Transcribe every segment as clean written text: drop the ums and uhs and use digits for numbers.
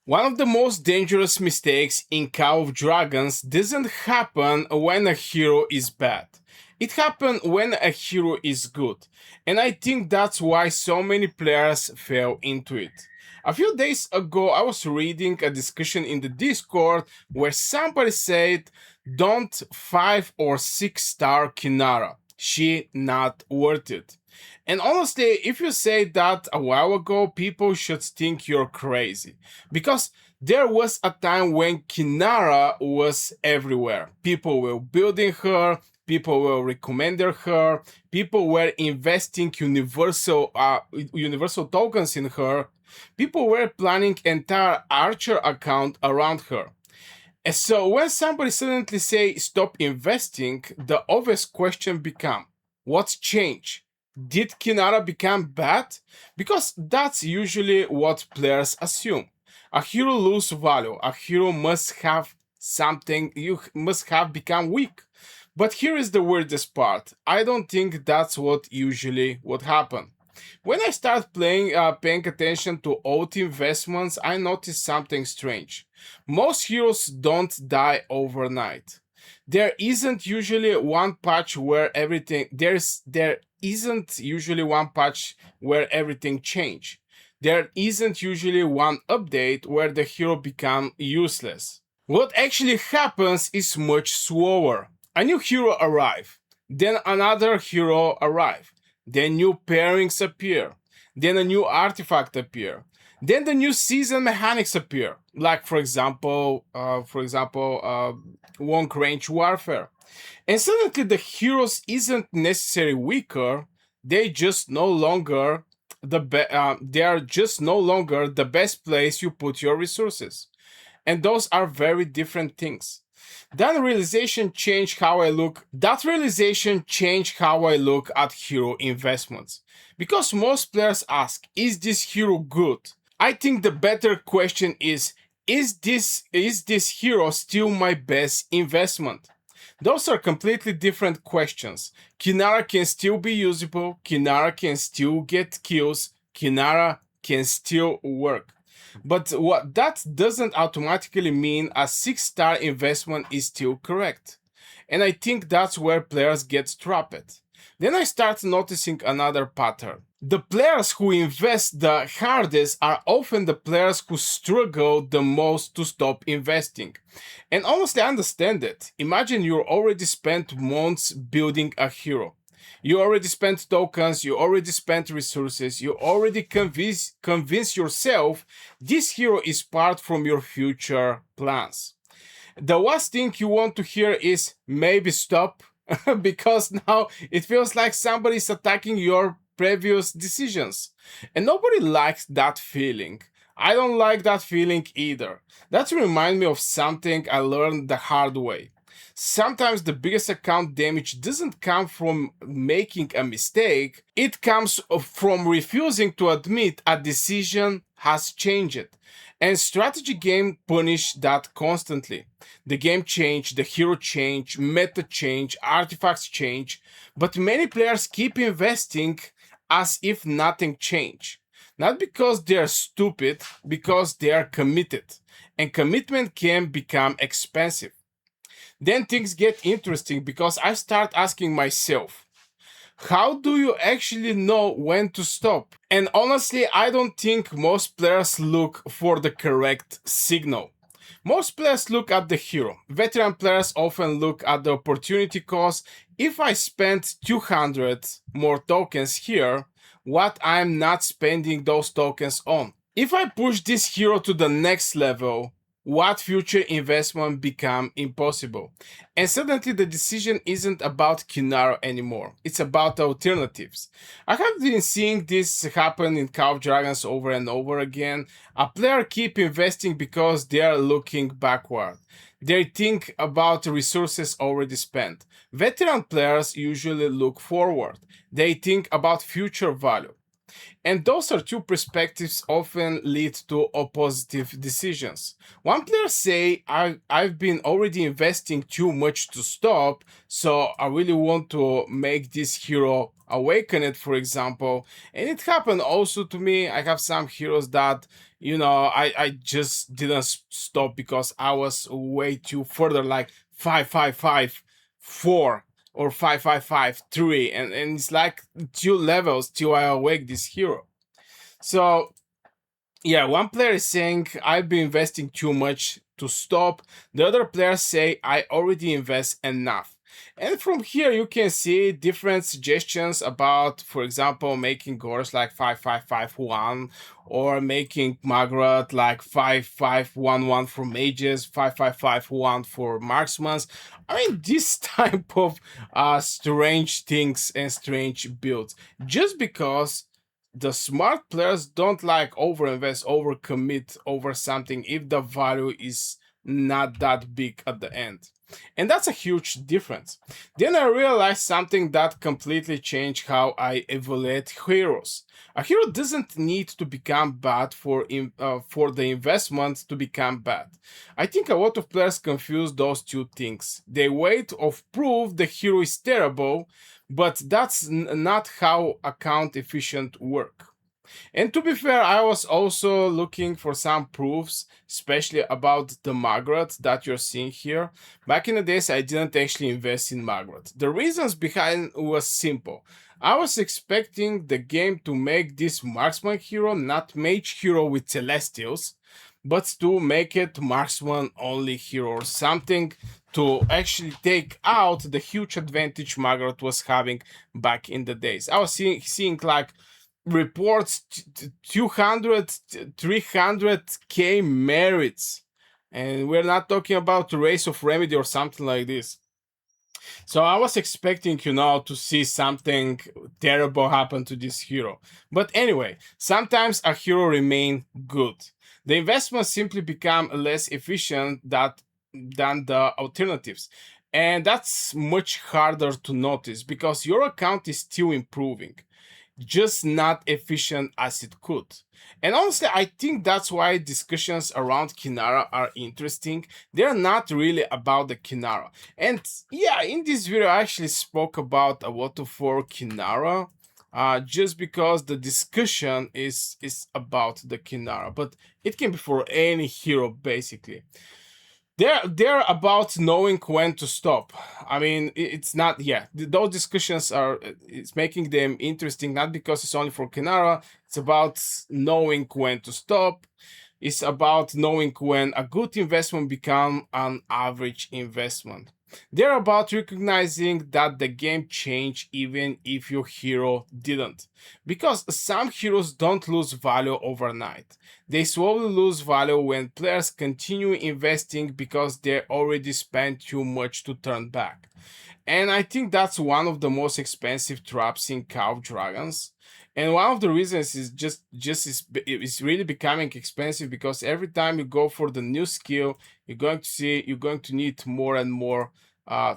One of the most dangerous mistakes in Call of Dragons doesn't happen when a hero is bad. It happens when a hero is good. And I think that's why so many players fell into it. A few days ago, I was reading a discussion in the Discord where somebody said, don't 5 or 6 star Kinara. She not worth it. And honestly, if you say that a while ago, people should think you're crazy. Because there was a time when Kinara was everywhere. People were building her, people were recommending her, people were investing universal tokens in her, people were planning entire Archer account around her. And so when somebody suddenly say stop investing, the obvious question become, what's changed? Did Kinara become bad? Because that's usually what players assume. A hero lose value. A hero must have something. You must have become weak. But here is the weirdest part. I don't think that's what usually would happen. When I start paying attention to old investments, I notice something strange. Most heroes don't die overnight. There isn't usually one patch where everything there isn't usually one patch where everything change. There isn't usually one update where the hero become useless. What actually happens is much slower. A new hero arrive, then another hero arrive, then new pairings appear, then a new artifact appear, then the new season mechanics appear, like for example, long range warfare. And suddenly the heroes isn't necessarily weaker; they just no longer they are just no longer the best place you put your resources, and those are very different things. That realization changed how I look. That realization changed how I look at hero investments. Because most players ask, is this hero good? I think the better question is this hero still my best investment? Those are completely different questions. Kinara can still be usable, Kinara can still get kills, Kinara can still work. But what that doesn't automatically mean a 6-star investment is still correct. And I think that's where players get trapped. Then I start noticing another pattern. The players who invest the hardest are often the players who struggle the most to stop investing. And honestly, I understand it. Imagine you already spent months building a hero. You already spent tokens, you already spent resources, you already convince yourself this hero is part from your future plans. The last thing you want to hear is maybe stop, because now it feels like somebody is attacking your previous decisions. And nobody likes that feeling. I don't like that feeling either. That reminds me of something I learned the hard way. Sometimes the biggest account damage doesn't come from making a mistake, it comes from refusing to admit a decision has changed. And strategy game punish that constantly. The game change, the hero change, meta change, artifacts change, but many players keep investing as if nothing changed. Not because they're stupid, because they are committed. And commitment can become expensive. Then things get interesting because I start asking myself, how do you actually know when to stop? And honestly, I don't think most players look for the correct signal. Most players look at the hero. Veteran players often look at the opportunity cost. If I spend 200 more tokens here, what I'm not spending those tokens on? If I push this hero to the next level, what future investment become impossible? And suddenly the decision isn't about Kinara anymore. It's about alternatives. I have been seeing this happen in Call of Dragons over and over again. A player keep investing because they are looking backward. They think about resources already spent. Veteran players usually look forward. They think about future value. And those are two perspectives often lead to opposite decisions. One player say, I've been already investing too much to stop, so I really want to make this hero Awakened, for example. And it happened also to me. I have some heroes that, I just didn't stop because I was way too further, like 555 4 or 555 3, and it's like 2 levels till I awake this hero. So yeah, one player is saying I've been investing too much to stop. The other players say I already invest enough. And from here you can see different suggestions about, for example, making Gores like 5551 or making Magrat like 5511 for mages, 5551 for marksmen. I mean, this type of strange things and strange builds. Just because the smart players don't like overinvest, overcommit over something if the value is not that big at the end. And that's a huge difference. Then I realized something that completely changed how I evaluate heroes. A hero doesn't need to become bad for the investment to become bad. I think a lot of players confuse those two things. They wait of proof the hero is terrible, but that's not how account efficient work. And to be fair, I was also looking for some proofs, especially about the Margaret that you're seeing here. Back in the days, I didn't actually invest in Margaret. The reasons behind was simple. I was expecting the game to make this marksman hero not mage hero with celestials, but to make it marksman only hero or something to actually take out the huge advantage Margaret was having back in the days. I was seeing like reports 200 300k merits, and we're not talking about the race of remedy or something like this. So I was expecting, to see something terrible happen to this hero. But anyway, sometimes a hero remain good. The investments simply become less efficient than the alternatives. And that's much harder to notice because your account is still improving, just not efficient as it could. And honestly, I think that's why discussions around Kinara are interesting. They're not really about the Kinara. And yeah, in this video, I actually spoke about a lot of for Kinara. Just because the discussion is about the Kinara, but it can be for any hero basically. They're about knowing when to stop. I mean, it's not, yeah, those discussions are, it's making them interesting not because it's only for Kenara. It's about knowing when to stop. It's about knowing when a good investment become an average investment. They're about recognizing that the game changed even if your hero didn't. Because some heroes don't lose value overnight. They slowly lose value when players continue investing because they already spent too much to turn back. And I think that's one of the most expensive traps in Call of Dragons. And one of the reasons is just is really becoming expensive because every time you go for the new skill, you're going to need more and more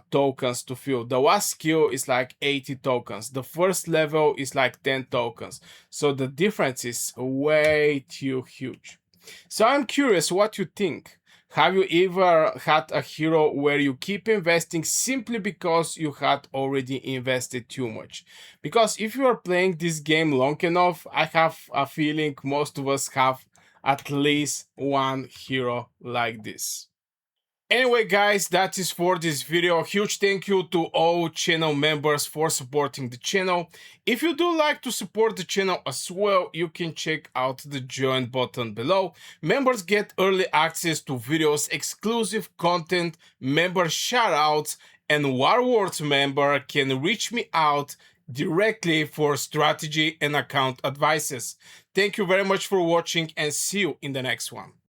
tokens to fill. The last skill is like 80 tokens. The first level is like 10 tokens. So the difference is way too huge. So I'm curious what you think. Have you ever had a hero where you keep investing simply because you had already invested too much? Because if you are playing this game long enough, I have a feeling most of us have at least one hero like this. Anyway, guys, that is for this video. Huge thank you to all channel members for supporting the channel. If you do like to support the channel as well, you can check out the join button below. Members get early access to videos, exclusive content, member shoutouts, and Warwords member can reach me out directly for strategy and account advices. Thank you very much for watching and see you in the next one.